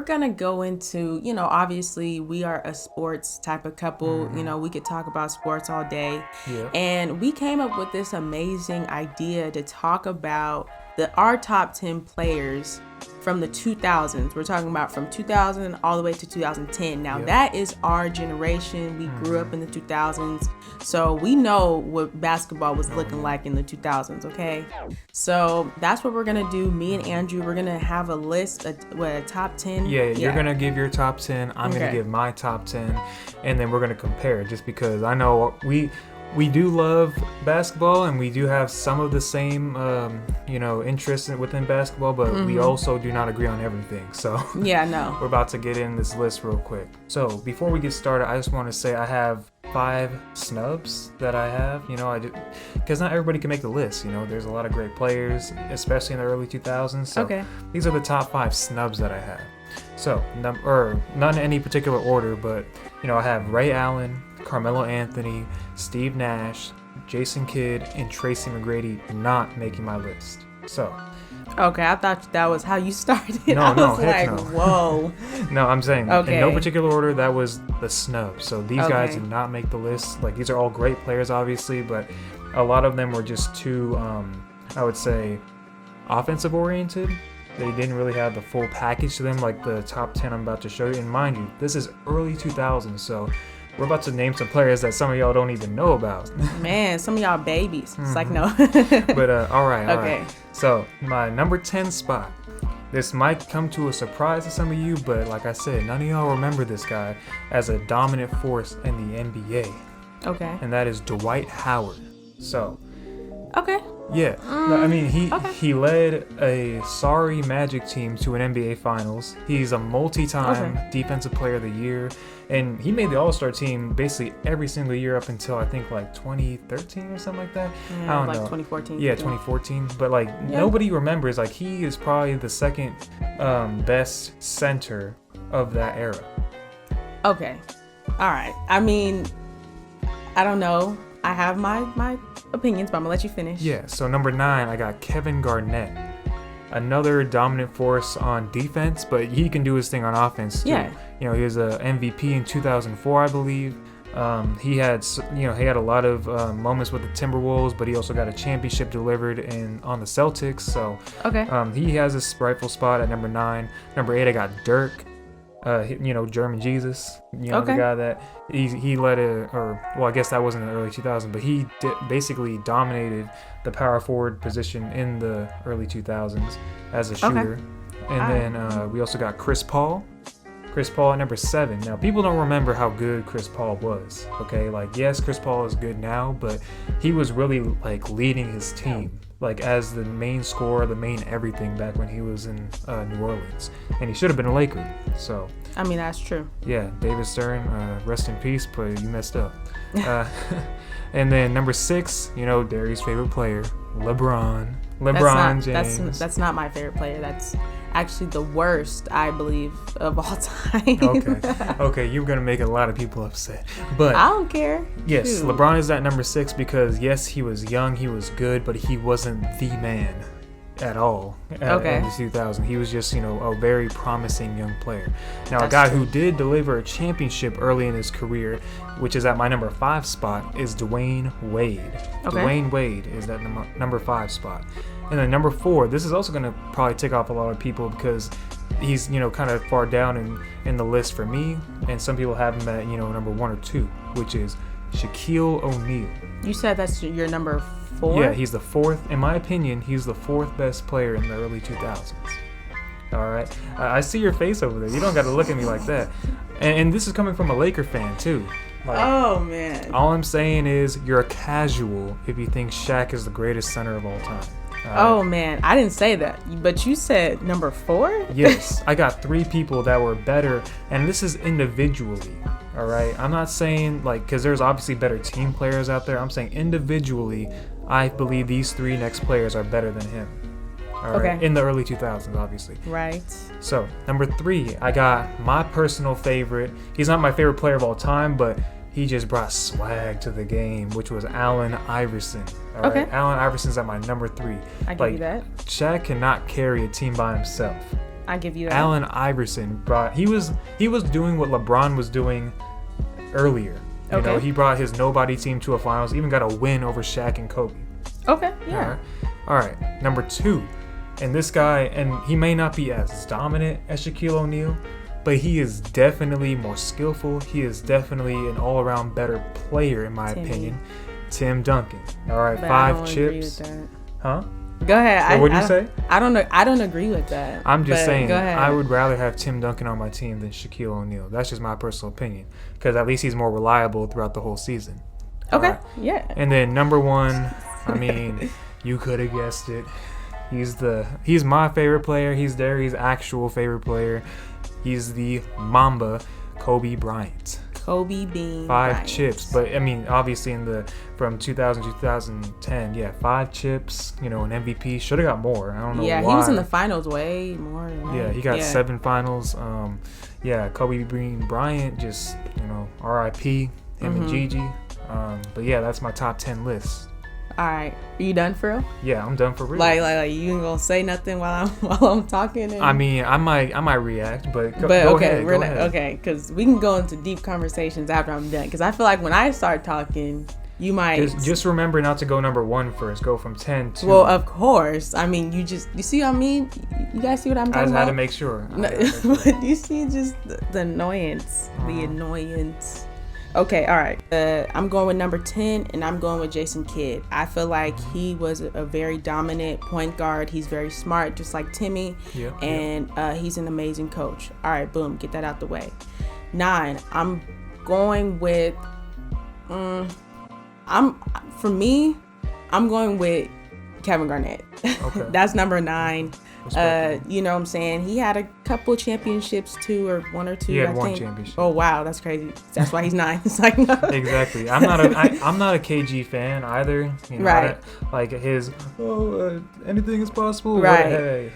we're going to go into, obviously we are a sports type of couple. We could talk about sports all day. Yeah. And we came up with this amazing idea to talk about our top 10 players from the 2000s. We're talking about from 2000 all the way to 2010. Now, that is our generation. We grew up in the 2000s. So we know what basketball was looking like in the 2000s, okay? So that's what we're going to do. Me and Andrew, we're going to have a list, a top 10. Yeah, you're going to give your top 10. I'm going to give my top 10. And then we're going to compare just because I know we do love basketball and we do have some of the same, interests within basketball, but we also do not agree on everything. So yeah, no. We're about to get in this list real quick. So before we get started, I just want to say I have 5 snubs that I have, because not everybody can make the list. There's a lot of great players, especially in the early 2000s. So these are the top 5 snubs that I have. So, not in any particular order, but, I have Ray Allen, Carmelo Anthony, Steve Nash, Jason Kidd, and Tracy McGrady not making my list. So. Okay, I thought that was how you started. No, I was heck like, no. Whoa. No, I'm saying in no particular order, that was the snub. So these guys did not make the list. Like, these are all great players, obviously, but a lot of them were just too, I would say, offensive oriented. They didn't really have the full package to them, like the top 10 I'm about to show you. And mind you, this is early 2000s, so we're about to name some players that some of y'all don't even know about. Man, some of y'all babies. It's like, no. But, all right. So, my number 10 spot. This might come to a surprise to some of you, but like I said, none of y'all remember this guy as a dominant force in the NBA. Okay. And that is Dwight Howard. So. Okay. Yeah. I mean, he led a sorry Magic team to an NBA Finals. He's a multi-time Defensive Player of the Year. And he made the All-Star team basically every single year up until I think like 2013 or something like that. Yeah, I don't know. 2014. Yeah, 2014. But nobody remembers. Like, he is probably the second best center of that era. Okay. All right. I mean, I don't know. I have my opinions, but I'm gonna let you finish. Yeah. So number 9, I got Kevin Garnett. Another dominant force on defense, but he can do his thing on offense too. Yeah. He was a MVP in 2004, I believe. He had a lot of moments with the Timberwolves, but he also got a championship delivered on the Celtics. So he has his rightful spot at number 9. Number 8, I got Dirk. German Jesus, the guy that he led I guess that wasn't in the early 2000s, but he basically dominated the power forward position in the early 2000s as a shooter. And then we also got Chris Paul at number 7. Now, people don't remember how good Chris Paul was, okay? Like, yes, Chris Paul is good now, but he was really, leading his team, as the main scorer, the main everything back when he was in New Orleans. And he should have been a Laker, so. I mean, that's true. Yeah, David Stern, rest in peace, but you messed up. And then number 6, Darius' favorite player, LeBron James. That's not my favorite player. That's actually the worst, I believe, of all time. Okay, you're gonna make a lot of people upset, but I don't care. Yes, Shoot. LeBron is at number 6 because yes, he was young, he was good, but he wasn't the man at all in the 2000s. He was just, a very promising young player. Now, a guy who did deliver a championship early in his career, which is at my number 5 spot, is Dwayne Wade. Dwayne Wade is at number 5 spot. And then number 4, this is also going to probably tick off a lot of people because he's, kind of far down in the list for me. And some people have him at, number 1 or 2, which is Shaquille O'Neal. You said that's your number 4? Yeah, he's the 4th. In my opinion, he's the 4th best player in the early 2000s. All right. I see your face over there. You don't got to look at me like that. And this is coming from a Laker fan, too. Oh, man. All I'm saying is you're a casual if you think Shaq is the greatest center of all time. Oh, man. I didn't say that. But you said number 4? Yes. I got 3 people that were better. And this is individually. All right. I'm not saying, because there's obviously better team players out there. I'm saying individually, I believe these 3 next players are better than him. All right. In the early 2000s, obviously. Right. So, number 3, I got my personal favorite. He's not my favorite player of all time, but he just brought swag to the game, which was Allen Iverson. All right? Allen Iverson's at my number 3. I give you that. Shaq cannot carry a team by himself. I give you that. Allen Iverson he was doing what LeBron was doing earlier. You know, he brought his nobody team to a finals, even got a win over Shaq and Kobe. Okay, yeah. All right. Number 2. And this guy, and he may not be as dominant as Shaquille O'Neal, but he is definitely more skillful. He is definitely an all-around better player, in my opinion. Tim Duncan. All right, but 5 chips. Huh? Go ahead. So what did you say? I don't agree with that. I'm just saying. Go ahead. I would rather have Tim Duncan on my team than Shaquille O'Neal. That's just my personal opinion, because at least he's more reliable throughout the whole season. Okay. Right. Yeah. And then number 1. I mean, you could have guessed it. He's my favorite player. He's Derry's actual favorite player. He's the Mamba, Kobe Bryant. Kobe Bean 5 Bryant. chips, but I mean, obviously from 2000 to 2010, 5 chips. You know, an MVP. Should have got more. I don't know why. Yeah, he was in the finals way more. Right? Yeah, he got 7 finals. Kobe Bean Bryant, just R.I.P. him and Gigi. But yeah, that's my top 10 list. All right, are you done for real? Yeah, I'm done for real. Like you ain't gonna say nothing while I'm talking? I mean, I might react, but go okay, ahead. Okay, because we can go into deep conversations after I'm done. Because I feel like when I start talking, you might just remember not to go number 1 first. Go from 10 to. Well, of course. I mean, you see what I mean? You guys see what I'm talking about? I had to make sure. You see, just the annoyance, the annoyance. Okay, all right. I'm going with number 10, and I'm going with Jason Kidd. I feel like he was a very dominant point guard. He's very smart, just like Timmy, and he's an amazing coach. All right, boom, get that out the way. 9, I'm going with. I'm going with Kevin Garnett. Okay. That's number 9. You know what I'm saying? He had a couple championships too, or 1 or 2. He had 1 championship. Oh wow, that's crazy. That's why he's 9. It's like no. Exactly. I'm not a KG fan either. You know, right. Like his anything is possible. Right. Hey.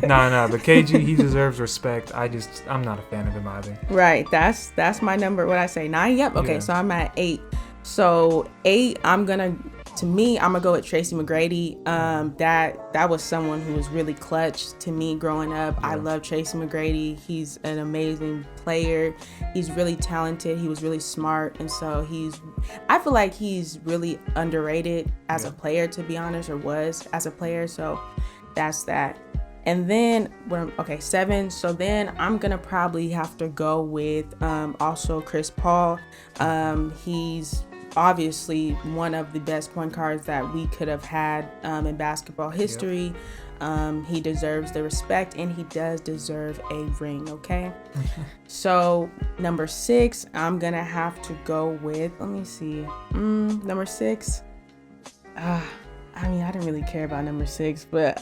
No. But KG, he deserves respect. I'm not a fan of him either. Right. That's my number. What I say? 9. Yep. Okay. Yeah. So I'm at 8. So 8. I'm gonna go with Tracy McGrady. That was someone who was really clutch to me growing up. Yeah. I love Tracy McGrady. He's an amazing player. He's really talented. He was really smart, and so I feel like he's really underrated as a player, to be honest, or was as a player. So that's that. And then 7. So then I'm gonna probably have to go with also Chris Paul. He's obviously one of the best point guards that we could have had in basketball history. Yep. He deserves the respect, and he does deserve a ring, okay? So number 6, I'm gonna have to go with, let me see, number 6. I mean, I didn't really care about number 6, but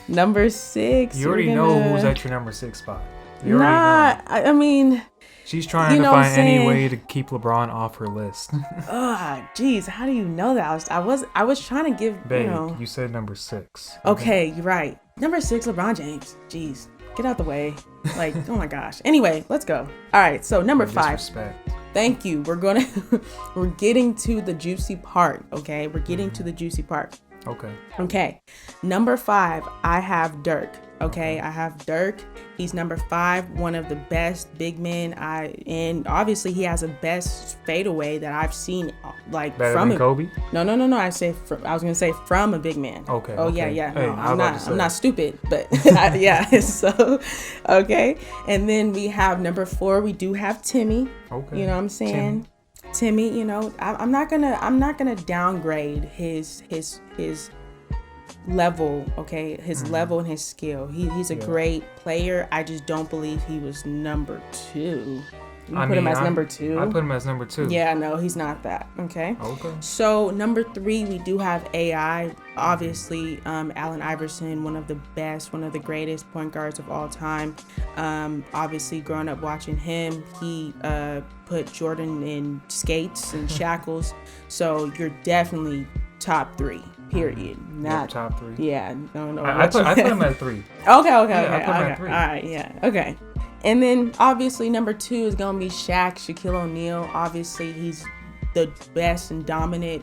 number 6. You already know who's at your number 6 spot. You already know. I mean, she's trying to find any way to keep LeBron off her list. Jeez, how do you know that? I was trying to give. Babe, you said number 6. Okay, you're right. Number 6, LeBron James. Jeez, get out the way. Like, oh my gosh. Anyway, let's go. All right, so number 5. Disrespect. Thank you. We're getting to the juicy part. Okay, we're getting to the juicy part. Okay. Number 5, I have Dirk. Okay, I have Dirk. He's number 5, one of the best big men. And obviously he has the best fadeaway that I've seen. Like better from than Kobe? No. I was gonna say from a big man. Okay. Oh okay. yeah. Hey, No, I'm not stupid, but yeah. So okay, and then we have number 4. We do have Timmy. Okay. You know what I'm saying? Timmy. You know, I'm not gonna downgrade his level, okay, his level and his skill. He's a great player. I just don't believe he was number 2. You put him as number 2? I put him as number 2. Yeah, no, he's not that. Okay. So number 3, we do have AI. Obviously, Allen Iverson, one of the greatest point guards of all time. Obviously, growing up watching him, he put Jordan in skates and shackles. So you're definitely top 3. Period. Not top 3. Yeah. No. I put him at 3. Okay. Yeah, I put him at 3. All right. Yeah. Okay. And then obviously number 2 is gonna be Shaquille O'Neal. Obviously he's the best and dominant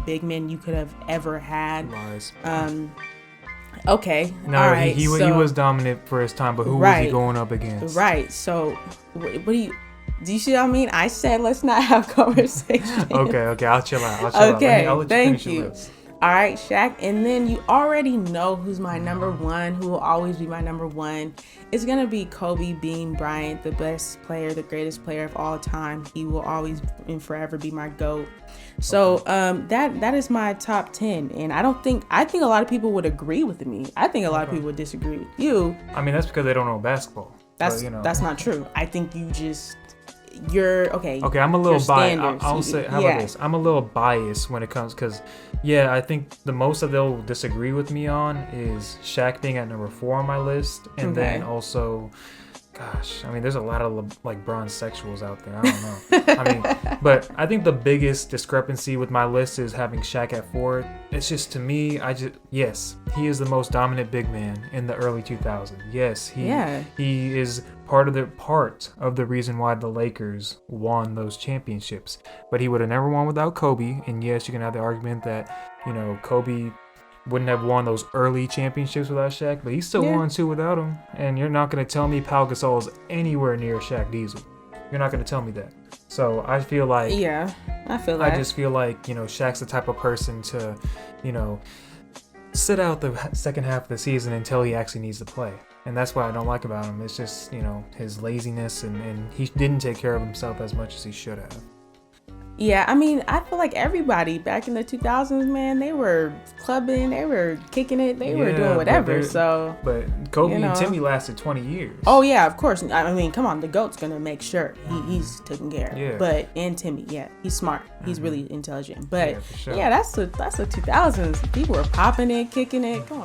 big man you could have ever had. Lies. Okay. No, all right. he was dominant for his time, but who was he going up against? Right. So, what do you see what I mean? I said let's not have conversation. Okay. I'll chill out. Okay. I'll let Thank you. You. All right, Shaq. And then you already know who's my number one, who will always be my number one. It's going to be Kobe Bean Bryant, the best player, the greatest player of all time. He will always and forever be my GOAT. So that is my top 10. And I think a lot of people would agree with me. I think a lot of people would disagree with you. I mean, that's because they don't know basketball. That's not true. I think you're okay. Okay, I'm a little biased. I'll say, how about this? I'm a little biased when it comes, because, I think the most that they'll disagree with me on is Shaq being at number 4 on my list, and then also, gosh, I mean, there's a lot of like bronze sexuals out there. I don't know. I mean, but I think the biggest discrepancy with my list is having Shaq at 4. It's just, to me, yes, he is the most dominant big man in the early 2000s. Yes, he is part of the reason why the Lakers won those championships. But he would have never won without Kobe. And yes, you can have the argument that, Kobe wouldn't have won those early championships without Shaq, but he still won 2 without him. And you're not going to tell me Pau Gasol is anywhere near Shaq Diesel. You're not going to tell me that. So I feel like... Yeah, I feel that. I just feel like, Shaq's the type of person to, sit out the second half of the season until he actually needs to play. And that's what I don't like about him. It's just, his laziness, and he didn't take care of himself as much as he should have. Yeah, I mean, I feel like everybody back in the 2000s, man, they were clubbing, they were kicking it, they were doing whatever. But Kobe and Timmy lasted 20 years. Oh yeah, of course. I mean, come on, the GOAT's gonna make sure he's taken care of. Yeah. But and Timmy, he's smart. He's really intelligent. But for sure. that's the 2000s. People were popping it, kicking it. Come